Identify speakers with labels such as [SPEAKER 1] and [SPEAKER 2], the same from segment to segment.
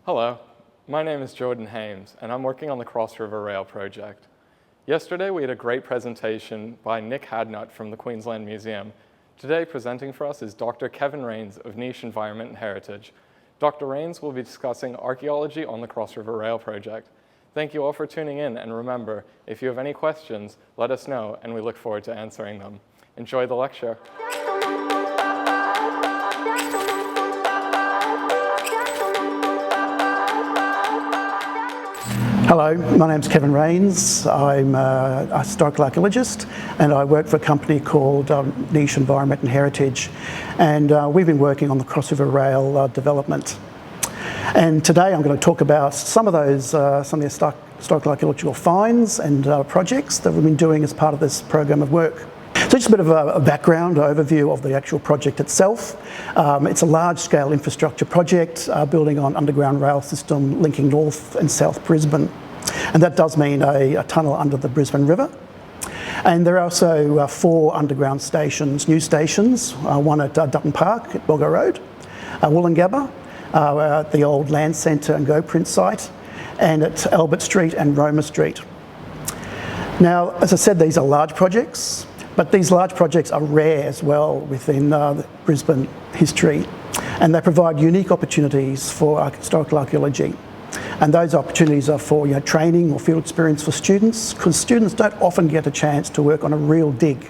[SPEAKER 1] Hello, my name is Jordan Hames, and I'm working on the Cross River Rail project. Yesterday, we had a great presentation by Nick Hadnut from the Queensland Museum. Today, presenting for us is Dr. Kevin Rains of Niche Environment and Heritage. Dr. Rains will be discussing archaeology on the Cross River Rail project. Thank you all for tuning in, and remember, if you have any questions, let us know, and we look forward to answering them. Enjoy the lecture.
[SPEAKER 2] Hello, my name's Kevin Rains. I'm a historical archaeologist and I work for a company called Niche Environment and Heritage, and we've been working on the Cross River Rail development. And today I'm going to talk about some of the historical archaeological finds and projects that we've been doing as part of this program of work. So just a bit of a background overview of the actual project itself. It's a large-scale infrastructure project building on underground rail system linking North and South Brisbane. And that does mean a tunnel under the Brisbane River. And there are also 4 underground stations, new stations, one at Dutton Park at Boggo Road, Wollongabba, at the old Land Centre and Go Print site, and at Albert Street and Roma Street. Now, as I said, these are large projects. But these large projects are rare as well within Brisbane history, and they provide unique opportunities for historical archaeology. And those opportunities are for training or field experience for students, because students don't often get a chance to work on a real dig.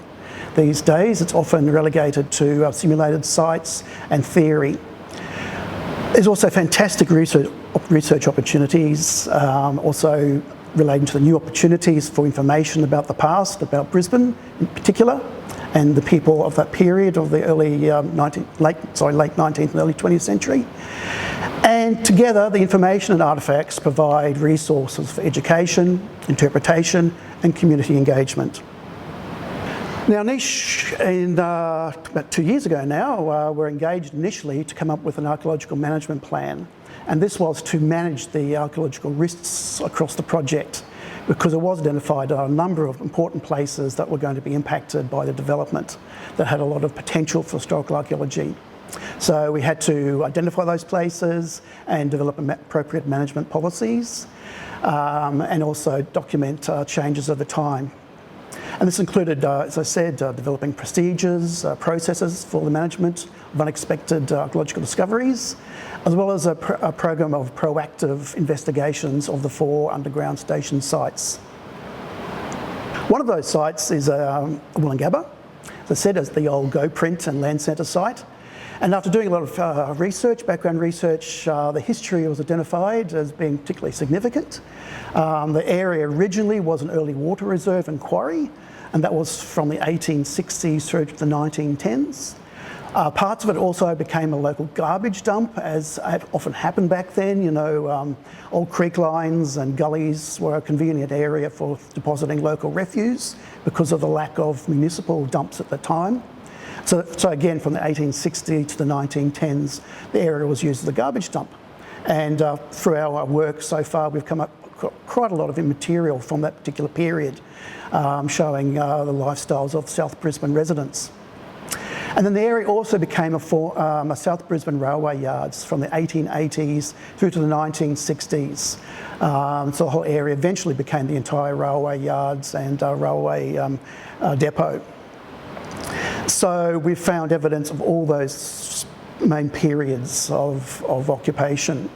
[SPEAKER 2] These days, it's often relegated to simulated sites and theory. There's also fantastic research opportunities, also relating to the new opportunities for information about the past, about Brisbane in particular, and the people of that period of the late 19th and early 20th century. And together, the information and artefacts provide resources for education, interpretation, and community engagement. Now, Niche, about 2 years ago now, were engaged initially to come up with an archaeological management plan. And this was to manage the archaeological risks across the project, because it was identified a number of important places that were going to be impacted by the development that had a lot of potential for historical archaeology. So we had to identify those places and develop appropriate management policies, and also document changes over time. And this included, as I said, developing procedures, processes for the management of unexpected archaeological discoveries, as well as a program of proactive investigations of the 4 underground station sites. One of those sites is Wollongabba, as I said, as the old Go Print and Land Centre site. And after doing a lot of background research, the history was identified as being particularly significant. The area originally was an early water reserve and quarry, and that was from the 1860s through to the 1910s. Parts of it also became a local garbage dump, as often happened back then. Old creek lines and gullies were a convenient area for depositing local refuse because of the lack of municipal dumps at the time. So again, from the 1860s to the 1910s, the area was used as a garbage dump. And through our work so far, we've come up with quite a lot of material from that particular period, showing the lifestyles of South Brisbane residents. And then the area also became a South Brisbane railway yards from the 1880s through to the 1960s. So the whole area eventually became the entire railway yards and railway depot. So we've found evidence of all those main periods of occupation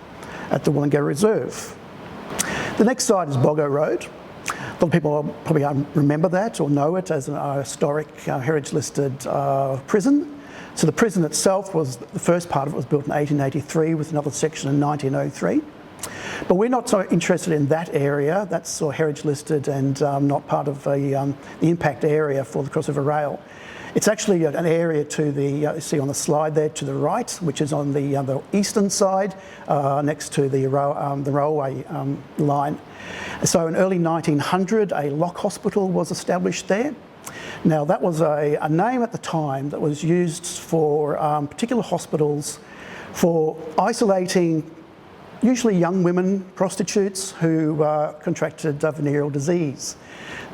[SPEAKER 2] at the Wollongabba Reserve. The next site is Boggo Road. A lot of people probably remember that or know it as a historic heritage-listed prison. So the prison itself the first part of it was built in 1883 with another section in 1903. But we're not so interested in that area. That's sort of heritage-listed and not part of the impact area for the Cross River Rail. It's actually an area to the, you see on the slide there to the right, which is on the eastern side, next to the railway line. So in early 1900, a Loc Hospital was established there. Now that was a name at the time that was used for particular hospitals for isolating usually young women, prostitutes, who contracted venereal disease.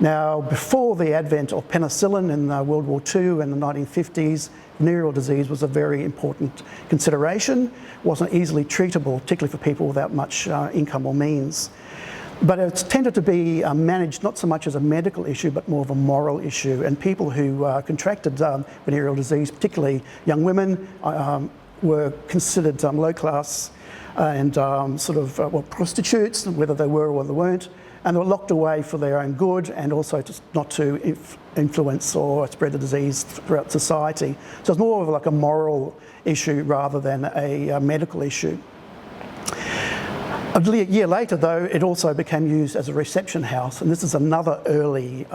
[SPEAKER 2] Now, before the advent of penicillin in World War II and the 1950s, venereal disease was a very important consideration. It wasn't easily treatable, particularly for people without much income or means. But it's tended to be managed not so much as a medical issue, but more of a moral issue. And people who contracted venereal disease, particularly young women, were considered low class and prostitutes, whether they were or they weren't. And they were locked away for their own good and also not to influence or spread the disease throughout society. So it's more of like a moral issue rather than a medical issue. A year later, though, it also became used as a reception house, and this is another early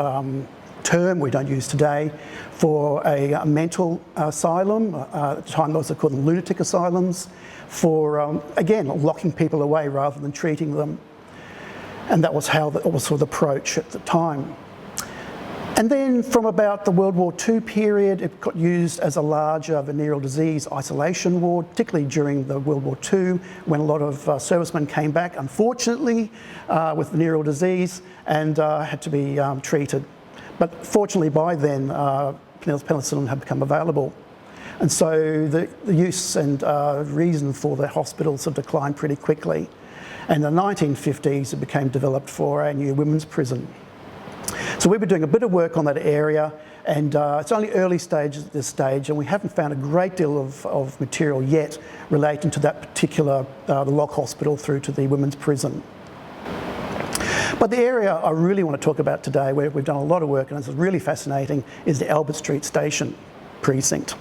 [SPEAKER 2] term we don't use today for a mental asylum. At the time, those were called lunatic asylums, for, again, locking people away rather than treating them. And that was how that was sort of the approach at the time. And then from about the World War II period, it got used as a larger venereal disease isolation ward, particularly during the World War II, when a lot of servicemen came back, unfortunately, with venereal disease and had to be treated. But fortunately, by then, penicillin had become available. And so the use and reason for the hospitals have declined pretty quickly. And in the 1950s, it became developed for a new women's prison. So we've been doing a bit of work on that area, and it's only early stages at this stage, and we haven't found a great deal of material yet relating to that particular, the Loc Hospital through to the women's prison. But the area I really want to talk about today, where we've done a lot of work, and it's really fascinating, is the Albert Street Station Precinct.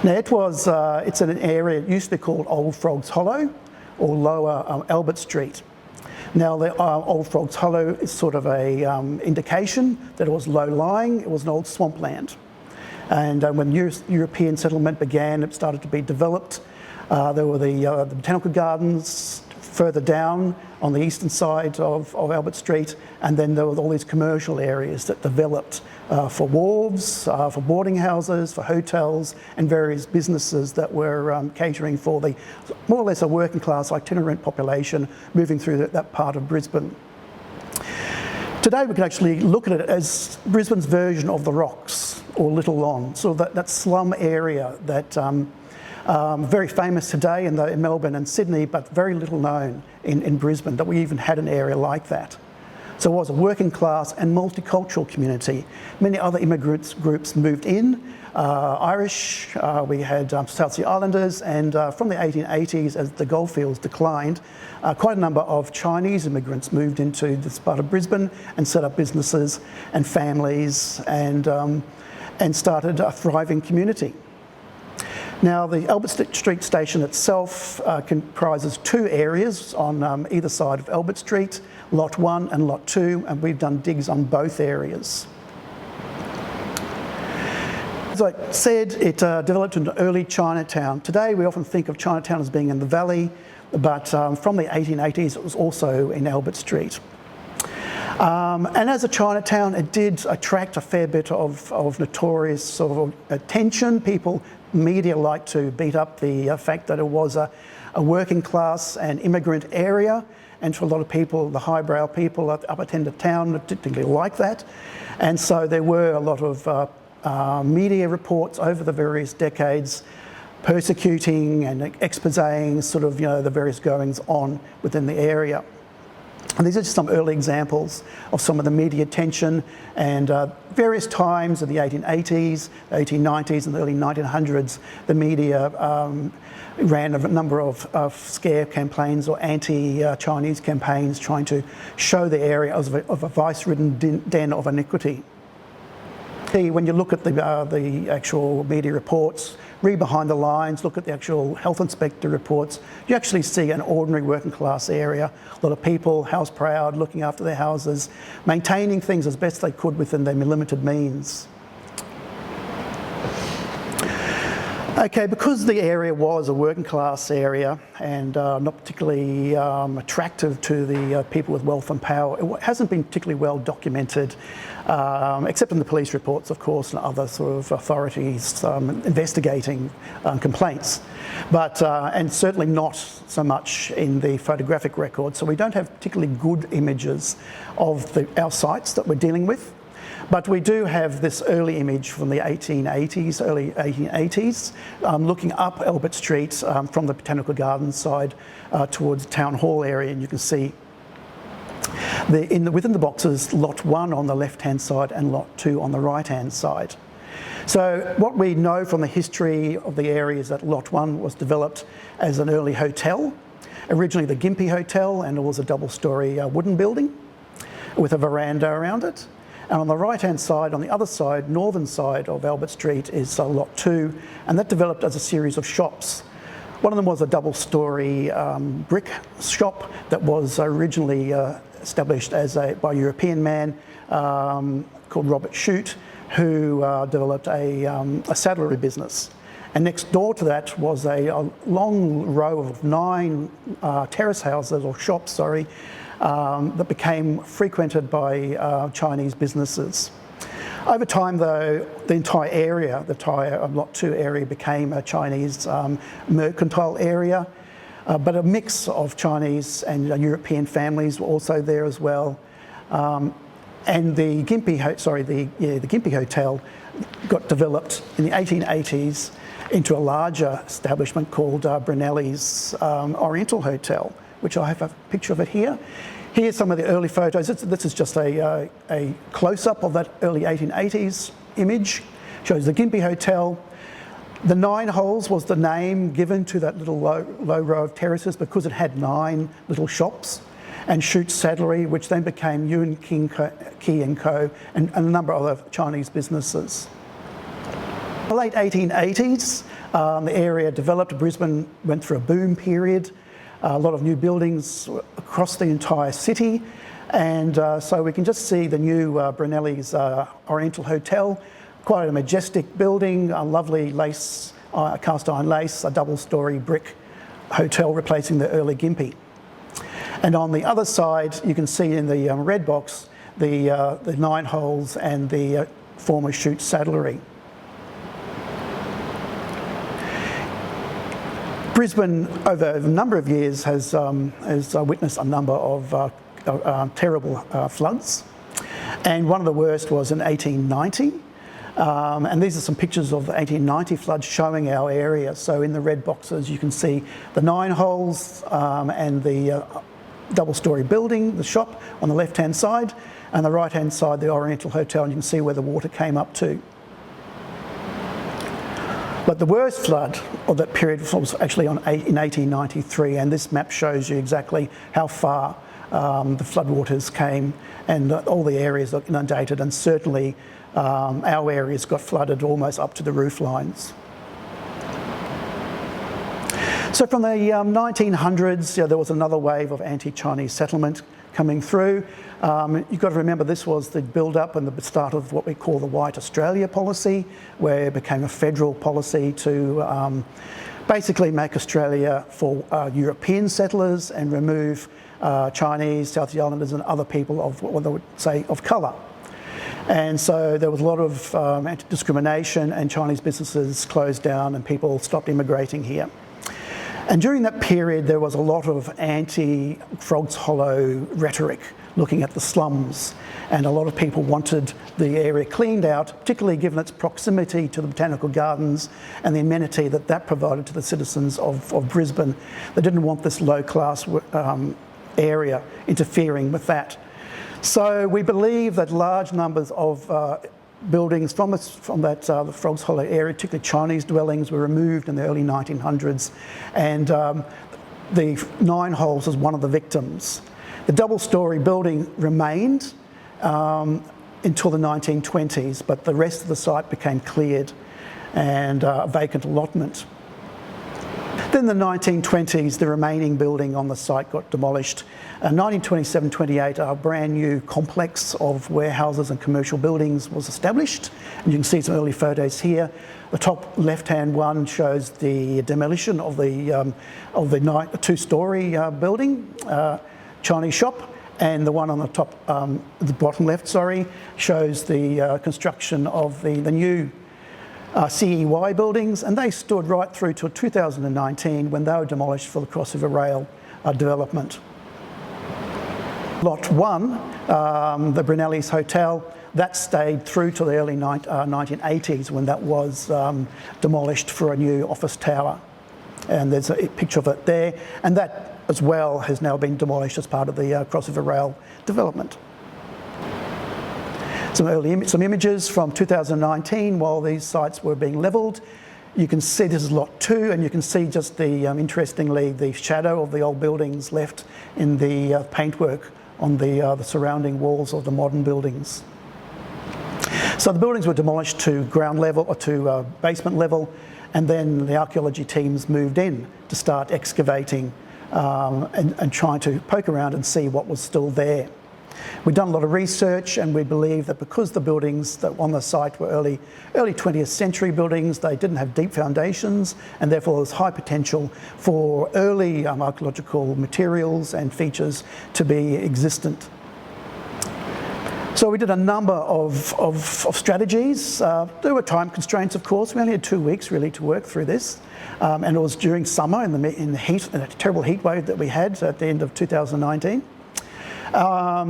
[SPEAKER 2] Now it's in an area, it used to be called Old Frogs Hollow, or Lower Albert Street. Now, the Old Frogs Hollow is sort of a indication that it was low-lying. It was an old swampland. And when European settlement began, it started to be developed. There were the botanical gardens further down on the eastern side of Albert Street, and then there were all these commercial areas that developed for wharves, for boarding houses, for hotels, and various businesses that were catering for the more or less a working class itinerant population moving through that part of Brisbane. Today we can actually look at it as Brisbane's version of the Rocks or Little Long, so that slum area that very famous today in Melbourne and Sydney, but very little known in Brisbane, that we even had an area like that. So it was a working class and multicultural community. Many other immigrant groups moved in, Irish, we had South Sea Islanders, and from the 1880s, as the goldfields declined, quite a number of Chinese immigrants moved into this part of Brisbane and set up businesses and families and started a thriving community. Now, the Albert Street Station itself comprises two areas on either side of Albert Street, Lot 1 and Lot 2, and we've done digs on both areas. As I said, it developed into early Chinatown. Today, we often think of Chinatown as being in the valley, but from the 1880s, it was also in Albert Street. And as a Chinatown, it did attract a fair bit of notorious sort of attention. Media liked to beat up the fact that it was a working class and immigrant area, and for a lot of people, the highbrow people at the upper end of town didn't really like that. And so there were a lot of media reports over the various decades persecuting and exposing sort of, the various goings on within the area. And these are just some early examples of some of the media attention, and various times in the 1880s, the 1890s and the early 1900s, the media ran a number of scare campaigns or anti-Chinese campaigns trying to show the area as of a vice-ridden den of iniquity. When you look at the actual media reports, read behind the lines, look at the actual health inspector reports, you actually see an ordinary working class area. A lot of people, house proud, looking after their houses, maintaining things as best they could within their limited means. Okay, because the area was a working class area and not particularly attractive to the people with wealth and power, it hasn't been particularly well documented, except in the police reports, of course, and other sort of authorities investigating complaints. But, and certainly not so much in the photographic record. So we don't have particularly good images of our sites that we're dealing with. But we do have this early image from the 1880s, early 1880s, looking up Albert Street from the Botanical Gardens side towards the Town Hall area, and you can see within the boxes, Lot 1 on the left-hand side and Lot 2 on the right-hand side. So what we know from the history of the area is that Lot 1 was developed as an early hotel, originally the Gympie Hotel, and it was a double-storey wooden building with a veranda around it. And on the right-hand side, on the other side, northern side of Albert Street, is Lot 2, and that developed as a series of shops. One of them was a double-storey brick shop that was originally established by a European man called Robert Shute, who developed a saddlery business. And next door to that was a long row of 9 terrace houses, or shops, sorry, that became frequented by Chinese businesses. Over time, though, the entire area, the entire Lot 2 area, became a Chinese mercantile area, but a mix of Chinese and European families were also there as well. And the Gympie Hotel got developed in the 1880s into a larger establishment called Brunelli's Oriental Hotel, which I have a picture of it here. Here's some of the early photos. This is just a close-up of that early 1880s image. Shows the Gympie Hotel. The 9 holes was the name given to that little low row of terraces because it had 9 little shops, and Shute's Saddlery, which then became Yun King Key & Co. and a number of other Chinese businesses. In the late 1880s, the area developed. Brisbane went through a boom period. A lot of new buildings across the entire city, and so we can just see the new Brunelli's Oriental Hotel, quite a majestic building, a lovely lace, cast iron lace, a double-storey brick hotel replacing the early Gympie. And on the other side, you can see in the red box the 9 holes and the former Shute's Saddlery. Brisbane, over a number of years, has witnessed a number of terrible floods, and one of the worst was in 1890. And these are some pictures of the 1890 floods showing our area. So in the red boxes, you can see the 9 holes and the double-storey building, the shop on the left-hand side, and the right-hand side, the Oriental Hotel, and you can see where the water came up to. But the worst flood of that period was actually in 1893, and this map shows you exactly how far the floodwaters came, and all the areas got inundated, and certainly our areas got flooded almost up to the roof lines. So from the 1900s, there was another wave of anti-Chinese settlement coming through. You've got to remember this was the build-up and the start of what we call the White Australia policy, where it became a federal policy to basically make Australia for European settlers and remove Chinese, South Sea Islanders and other people of what they would say of colour. And so there was a lot of anti-discrimination, and Chinese businesses closed down and people stopped immigrating here. And during that period, there was a lot of anti-Frogs Hollow rhetoric looking at the slums, and a lot of people wanted the area cleaned out, particularly given its proximity to the Botanical Gardens and the amenity that that provided to the citizens of Brisbane. They didn't want this low-class area interfering with that. So we believe that large numbers of buildings from that the Frogs Hollow area, particularly Chinese dwellings, were removed in the early 1900s, and the 9 holes was one of the victims. The double-storey building remained until the 1920s, but the rest of the site became cleared and a vacant allotment. Then in the 1920s, the remaining building on the site got demolished. 1927-28, a brand new complex of warehouses and commercial buildings was established. And you can see some early photos here. The top left-hand one shows the demolition of the two-storey building, Chinese shop, and the one on the top, the bottom left, sorry, shows the construction of the new CEY buildings, and they stood right through till 2019 when they were demolished for the Cross River Rail development. Lot 1, the Brunelli's Hotel, that stayed through to the early 1980s when that was demolished for a new office tower. And there's a picture of it there, and that as well has now been demolished as part of the Cross River Rail development. Some images from 2019 while these sites were being levelled. You can see this is lot 2, and you can see just the, interestingly, the shadow of the old buildings left in the paintwork on the surrounding walls of the modern buildings. So the buildings were demolished to ground level or to basement level, and then the archaeology teams moved in to start excavating and trying to poke around and see what was still there. We've done a lot of research, and we believe that because the buildings that were on the site were early 20th century buildings, they didn't have deep foundations, and therefore there was high potential for early archaeological materials and features to be existent. So we did a number of strategies. There were time constraints, of course. We only had 2 weeks really to work through this, and it was during summer in the heat, in a terrible heat wave that we had at the end of 2019.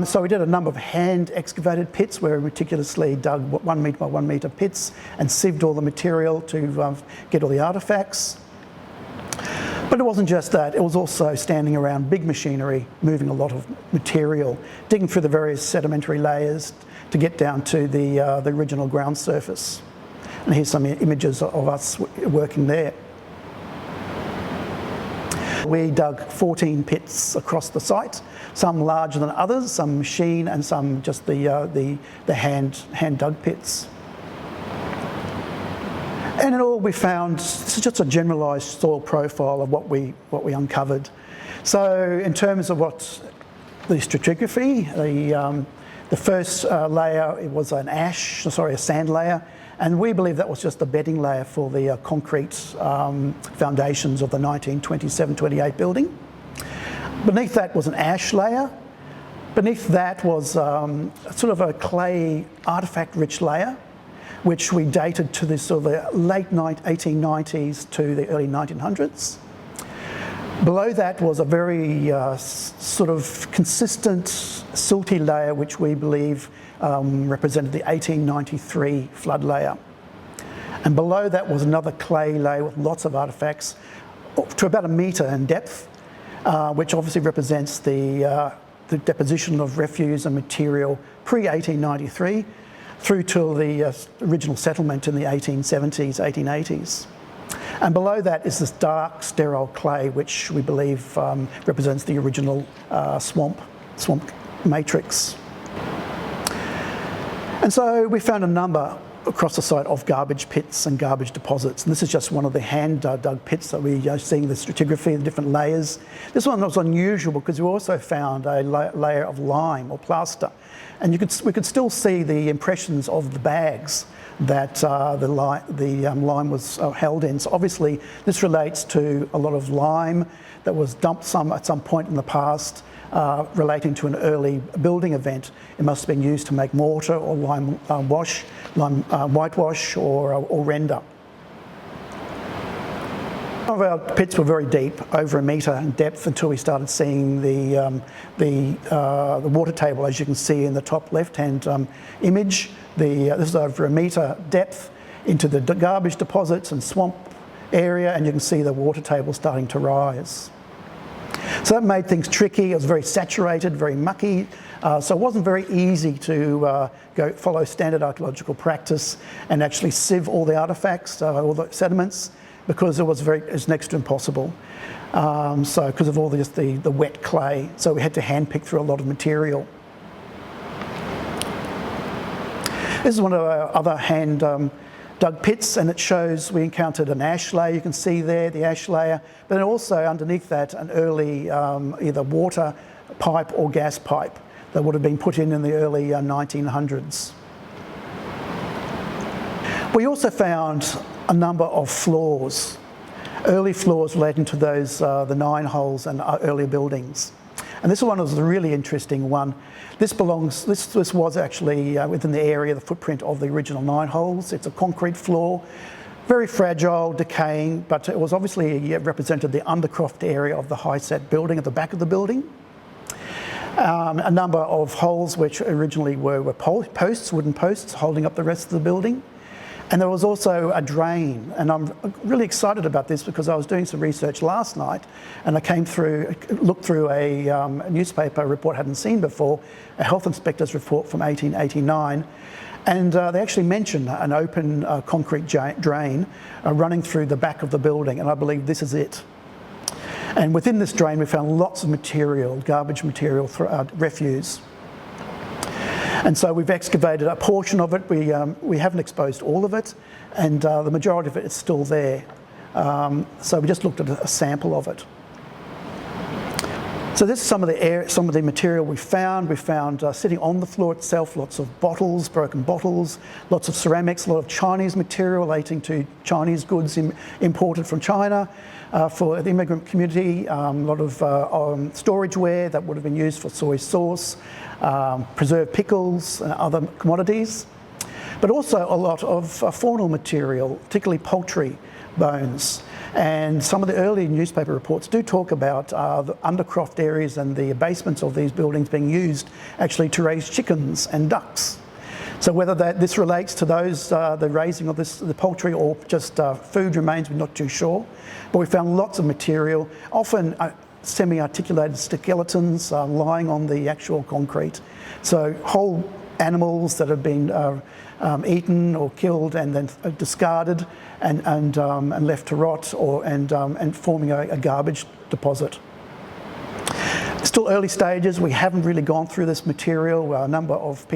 [SPEAKER 2] So we did a number of hand excavated pits where we meticulously dug 1 metre by 1 metre pits and sieved all the material to get all the artefacts. But it wasn't just that, it was also standing around big machinery, moving a lot of material, digging through the various sedimentary layers to get down to the original ground surface. And here's some images of us working there. We dug 14 pits across the site, some larger than others, some machine and some just the hand dug pits. And in all we found, this is just a generalised soil profile of what we uncovered. So in terms of what the stratigraphy, the first layer, it was a sand layer, and we believe that was just a bedding layer for the concrete foundations of the 1927-28 building. Beneath that was an ash layer. Beneath that was sort of a clay artefact-rich layer, which we dated to the sort of the late 1890s to the early 1900s. Below that was a very sort of consistent silty layer, which we believe represented the 1893 flood layer. And below that was another clay layer with lots of artefacts to about 1 metre in depth, which obviously represents the deposition of refuse and material pre-1893 through to the original settlement in the 1870s, 1880s. And below that is this dark, sterile clay, which we believe represents the original swamp matrix. And so we found a number across the site of garbage pits and garbage deposits. And this is just one of the hand dug pits that we are seeing the stratigraphy, the different layers. This one was unusual because we also found a layer of lime or plaster. And we could still see the impressions of the bags that the lime was held in. So obviously this relates to a lot of lime that was dumped at some point in the past relating to an early building event. It must have been used to make mortar or lime whitewash or render. Some of our pits were very deep, over 1 metre in depth, until we started seeing the water table, as you can see in the top left-hand image. This is over 1 metre depth into the garbage deposits and swamp area, and you can see the water table starting to rise. So that made things tricky. It was very saturated, very mucky, so it wasn't very easy to follow standard archaeological practice and actually sieve all the artefacts, all the sediments, because it was next to impossible. So because of all the wet clay, so we had to hand pick through a lot of material. This is one of our other hand dug pits, and it shows we encountered an ash layer, you can see there, the ash layer, but then also underneath that an early either water pipe or gas pipe that would have been put in the early 1900s. We also found a number of floors, early floors relating to those, the 9 holes and earlier buildings. And this one was a really interesting one. This was actually within the area, the footprint of the original 9 holes. It's a concrete floor, very fragile, decaying, but it was obviously represented the undercroft area of the high-set building at the back of the building. A number of holes which originally were posts, wooden posts, holding up the rest of the building. And there was also a drain, and I'm really excited about this because I was doing some research last night and I looked through a newspaper report I hadn't seen before, a health inspector's report from 1889, and they actually mentioned an open concrete drain running through the back of the building, and I believe this is it. And within this drain we found lots of material, garbage material, refuse. And so we've excavated a portion of it. We haven't exposed all of it, and the majority of it is still there. So we just looked at a sample of it. So this is some of the material we found. We found sitting on the floor itself, lots of bottles, broken bottles, lots of ceramics, a lot of Chinese material relating to Chinese goods imported from China for the immigrant community, a lot of storageware that would have been used for soy sauce, preserved pickles and other commodities, but also a lot of faunal material, particularly poultry bones. And some of the early newspaper reports do talk about the undercroft areas and the basements of these buildings being used actually to raise chickens and ducks. So whether this relates to those, the raising of the poultry, or just food remains, we're not too sure. But we found lots of material, often semi-articulated skeletons lying on the actual concrete. So whole animals that have been eaten or killed and then discarded and left to rot, and forming a garbage deposit. Still early stages, we haven't really gone through this material. A number of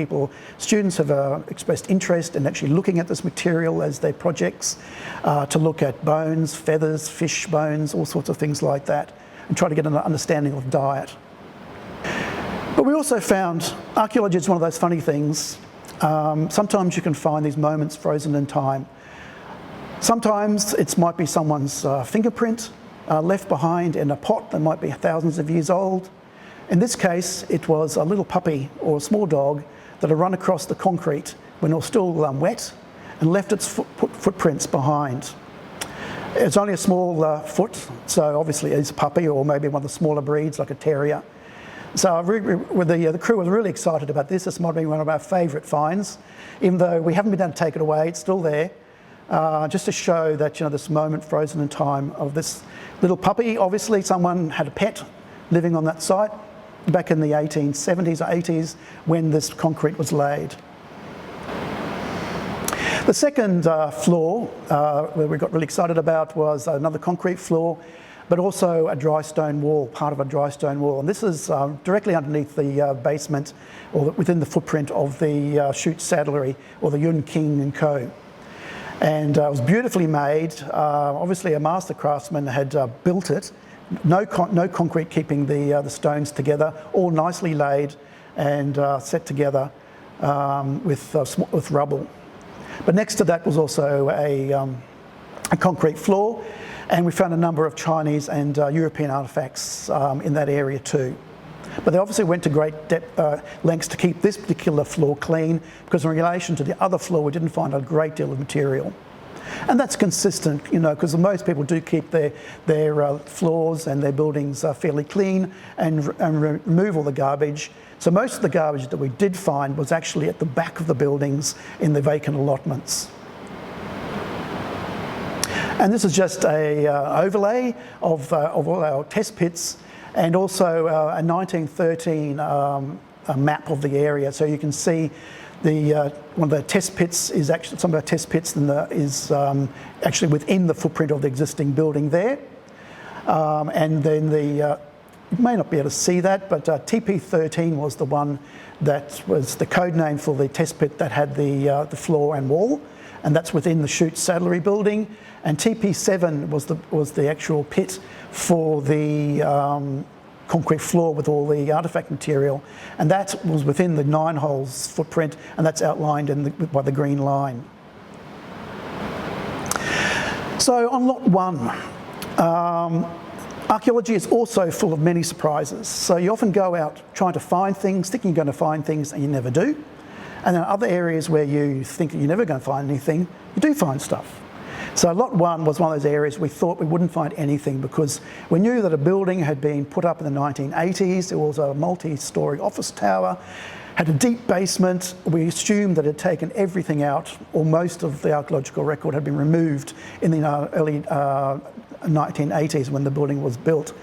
[SPEAKER 2] students have expressed interest in actually looking at this material as their projects, to look at bones, feathers, fish bones, all sorts of things like that, and try to get an understanding of diet. But we also found, archaeology is one of those funny things. Sometimes you can find these moments frozen in time. Sometimes it might be someone's fingerprint left behind in a pot that might be thousands of years old. In this case, it was a little puppy or a small dog that had run across the concrete when it was still wet and left its footprints behind. It's only a small foot, so obviously it's a puppy or maybe one of the smaller breeds like a terrier. So the crew was really excited about this. This might have been one of our favourite finds. Even though we haven't been able to take it away, it's still there. Just to show that, this moment frozen in time of this little puppy. Obviously someone had a pet living on that site back in the 1870s or 80s when this concrete was laid. The second floor where we got really excited about was another concrete floor, but also a dry stone wall, part of a dry stone wall. And this is directly underneath the basement, or within the footprint of the Chute Saddlery, or the Yun King and Co. And it was beautifully made. Obviously a master craftsman had built it. No concrete keeping the stones together, all nicely laid and set together with rubble. But next to that was also a concrete floor, and we found a number of Chinese and European artefacts in that area too. But they obviously went to great lengths to keep this particular floor clean, because in relation to the other floor we didn't find a great deal of material. And that's consistent, because most people do keep their floors and their buildings fairly clean and remove all the garbage. So most of the garbage that we did find was actually at the back of the buildings in the vacant allotments. And this is just a overlay of all our test pits, and also a 1913 map of the area. So you can see one of the test pits is actually, some of our test pits is actually within the footprint of the existing building there. And then you may not be able to see that, but TP13 was the one that was the code name for the test pit that had the floor and wall. and that's within the Chute Saddlery building. And TP7 was the actual pit for the concrete floor with all the artefact material, and that was within the 9 holes footprint, and that's outlined by the green line. So on lot 1, archaeology is also full of many surprises. So you often go out trying to find things, thinking you're going to find things, and you never do. And then other areas where you think that you're never going to find anything, you do find stuff. So lot 1 was one of those areas we thought we wouldn't find anything, because we knew that a building had been put up in the 1980s. It was a multi-storey office tower, had a deep basement. We assumed that it had taken everything out, or most of the archaeological record had been removed in the early 1980s when the building was built.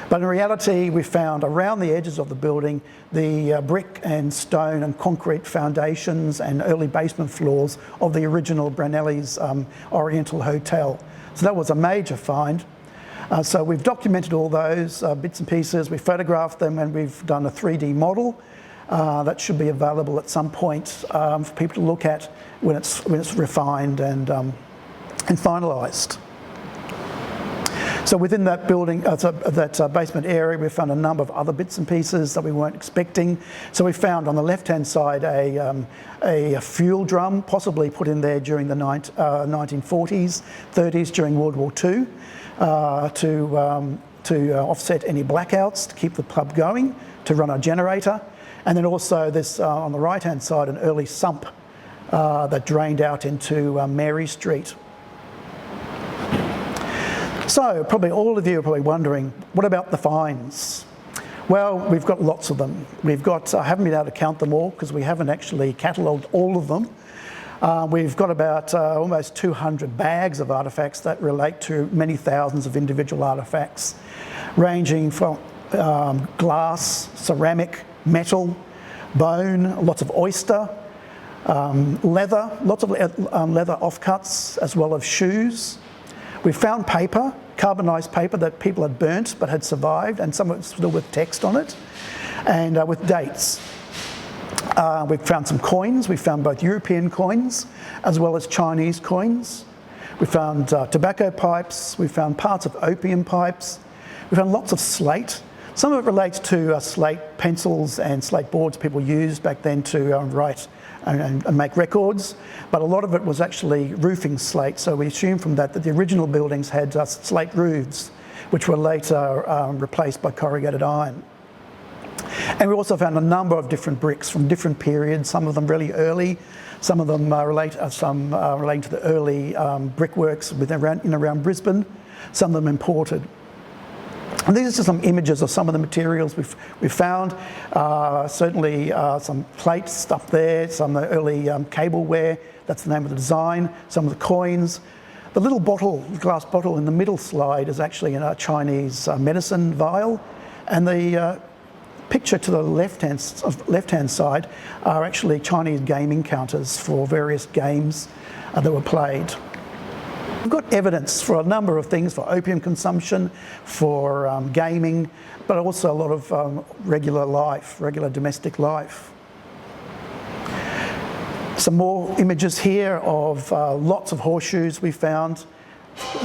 [SPEAKER 2] But in reality, we found around the edges of the building the brick and stone and concrete foundations and early basement floors of the original Brunelli's Oriental Hotel. So that was a major find. So we've documented all those bits and pieces, we photographed them, and we've done a 3D model that should be available at some point for people to look at when it's refined and finalised. So within that building, that basement area, we found a number of other bits and pieces that we weren't expecting. So we found on the left-hand side a fuel drum, possibly put in there during the 1940s, 30s, during World War II, to offset any blackouts, to keep the pub going, to run a generator. And then also this, on the right-hand side, an early sump that drained out into Mary Street. So probably all of you are probably wondering, what about the finds? Well, we've got lots of them. I haven't been able to count them all because we haven't actually catalogued all of them. We've got about almost 200 bags of artefacts that relate to many thousands of individual artefacts, ranging from glass, ceramic, metal, bone, lots of oyster, leather, lots of leather offcuts, as well as shoes. We found paper, carbonised paper that people had burnt but had survived, and some of it's still with text on it, and with dates. We've found some coins. We found both European coins as well as Chinese coins. We found tobacco pipes. We found parts of opium pipes. We found lots of slate. Some of it relates to slate pencils and slate boards people used back then to write and make records, but a lot of it was actually roofing slate. So we assume from that the original buildings had slate roofs, which were later replaced by corrugated iron. And we also found a number of different bricks from different periods, some of them really early, some of them relating to the early brickworks around Brisbane, some of them imported. And these are just some images of some of the materials we've found. Certainly some plates up there, some of the early cableware, that's the name of the design, some of the coins. The little bottle, glass bottle in the middle slide is actually in a Chinese medicine vial, and the picture to the left-hand side are actually Chinese gaming counters for various games that were played. We've got evidence for a number of things, for opium consumption, for gaming, but also a lot of regular domestic life. Some more images here of lots of horseshoes we found,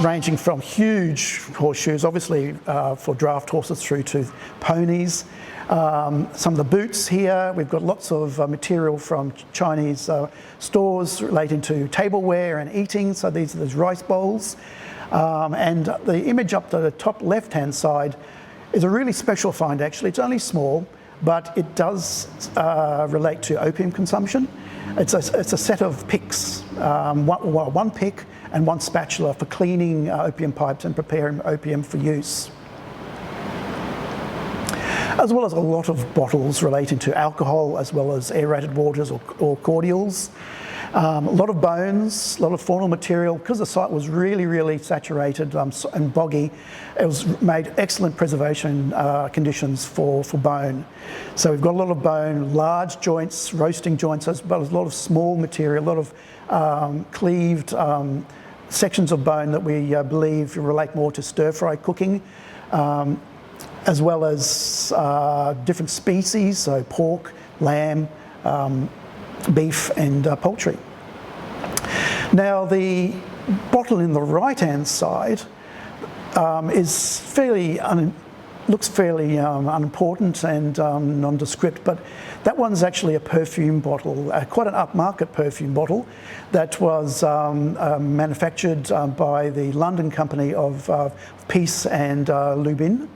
[SPEAKER 2] ranging from huge horseshoes, obviously for draft horses, through to ponies. Some of the boots here, we've got lots of material from Chinese stores relating to tableware and eating, so these are those rice bowls. And the image up to the top left-hand side is a really special find actually. It's only small, but it does relate to opium consumption. It's a set of picks, one pick and one spatula for cleaning opium pipes and preparing opium for use, as well as a lot of bottles relating to alcohol, as well as aerated waters or cordials. A lot of bones, a lot of faunal material. Because the site was really saturated and boggy, it was made excellent preservation conditions for bone. So we've got a lot of bone, large joints, roasting joints, as well as a lot of small material, a lot of cleaved sections of bone that we believe relate more to stir-fry cooking, as well as different species, so pork, lamb, beef and poultry. Now, the bottle in the right-hand side is looks fairly unimportant and nondescript, but that one's actually a perfume bottle, quite an upmarket perfume bottle that was manufactured by the London company of Peace and Lubin.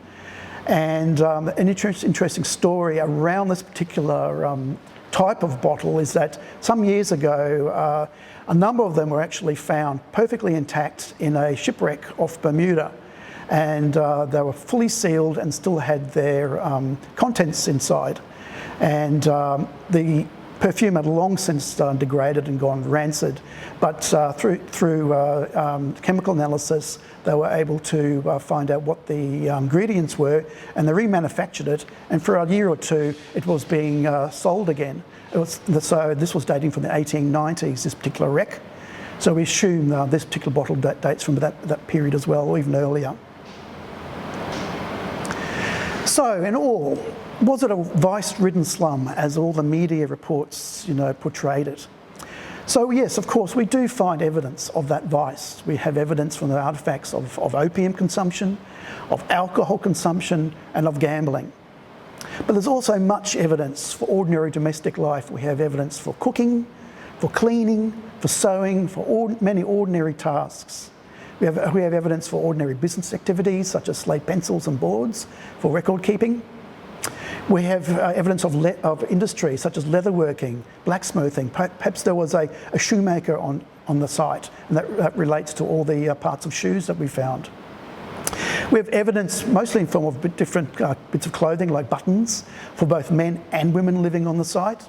[SPEAKER 2] And an interesting story around this particular type of bottle is that some years ago, a number of them were actually found perfectly intact in a shipwreck off Bermuda. And they were fully sealed and still had their contents inside. And the perfume had long since degraded and gone rancid, but through chemical analysis, they were able to find out what the ingredients were, and they remanufactured it, and for a year or two, it was being sold again. So this was dating from the 1890s, this particular wreck. So we assume this particular bottle dates from that period as well, or even earlier. So, in all, was it a vice-ridden slum, as all the media reports, portrayed it? So, yes, of course, we do find evidence of that vice. We have evidence from the artefacts of opium consumption, of alcohol consumption, and of gambling. But there's also much evidence for ordinary domestic life. We have evidence for cooking, for cleaning, for sewing, for many ordinary tasks. We have evidence for ordinary business activities such as slate pencils and boards for record keeping. We have evidence of industry such as leatherworking, blacksmithing. Perhaps there was a shoemaker on the site, and that relates to all the parts of shoes that we found. We have evidence mostly in form of different bits of clothing like buttons for both men and women living on the site.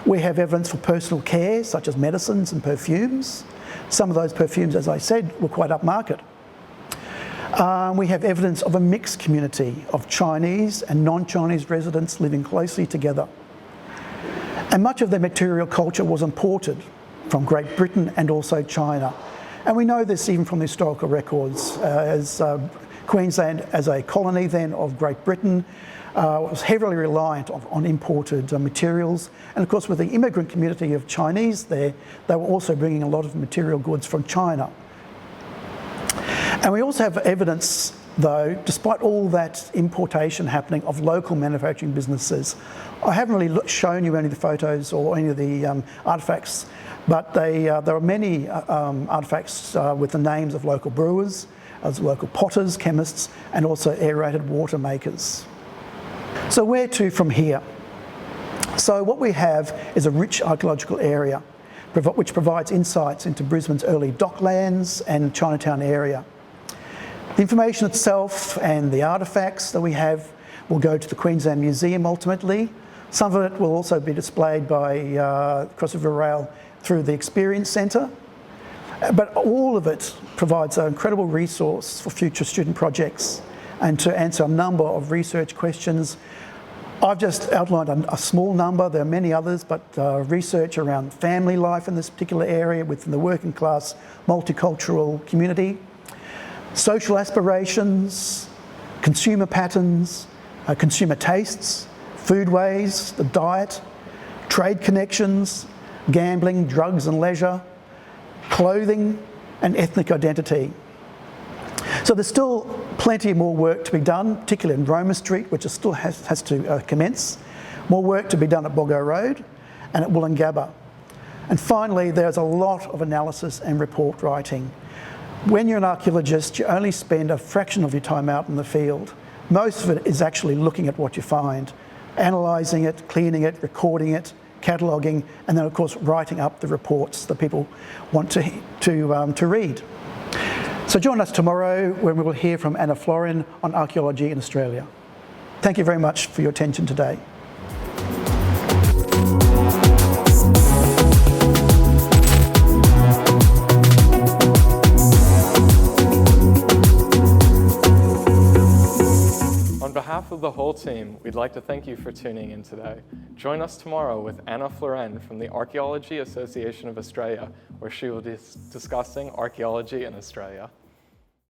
[SPEAKER 2] We have evidence for personal care such as medicines and perfumes. Some of those perfumes, as I said, were quite upmarket. We have evidence of a mixed community of Chinese and non-Chinese residents living closely together. And much of their material culture was imported from Great Britain and also China. And we know this even from the historical records, as Queensland, as a colony then of Great Britain, was heavily reliant on imported materials. And of course, with the immigrant community of Chinese there, they were also bringing a lot of material goods from China. And we also have evidence, though, despite all that importation happening, of local manufacturing businesses. I haven't really shown you any of the photos or any of the artefacts, but there are many artefacts with the names of local brewers, as local potters, chemists, and also aerated water makers. So where to from here? So what we have is a rich archaeological area which provides insights into Brisbane's early docklands and Chinatown area. The information itself and the artefacts that we have will go to the Queensland Museum ultimately. Some of it will also be displayed by Cross River Rail through the Experience Centre. But all of it provides an incredible resource for future student projects and to answer a number of research questions. I've just outlined a small number. There are many others, but research around family life in this particular area within the working class multicultural community, social aspirations, consumer patterns, consumer tastes, foodways, the diet, trade connections, gambling, drugs and leisure, clothing, and ethnic identity. So there's still plenty more work to be done, particularly in Roma Street, which still has to commence. More work to be done at Boggo Road and at Wollongabba. And finally, there's a lot of analysis and report writing. When you're an archaeologist, you only spend a fraction of your time out in the field. Most of it is actually looking at what you find, analysing it, cleaning it, recording it, cataloguing, and then of course writing up the reports that people want to read. So join us tomorrow when we will hear from Anna Florin on archaeology in Australia. Thank you very much for your attention today.
[SPEAKER 1] On behalf of the whole team, we'd like to thank you for tuning in today. Join us tomorrow with Anna Florin from the Archaeology Association of Australia, where she will be discussing archaeology in Australia.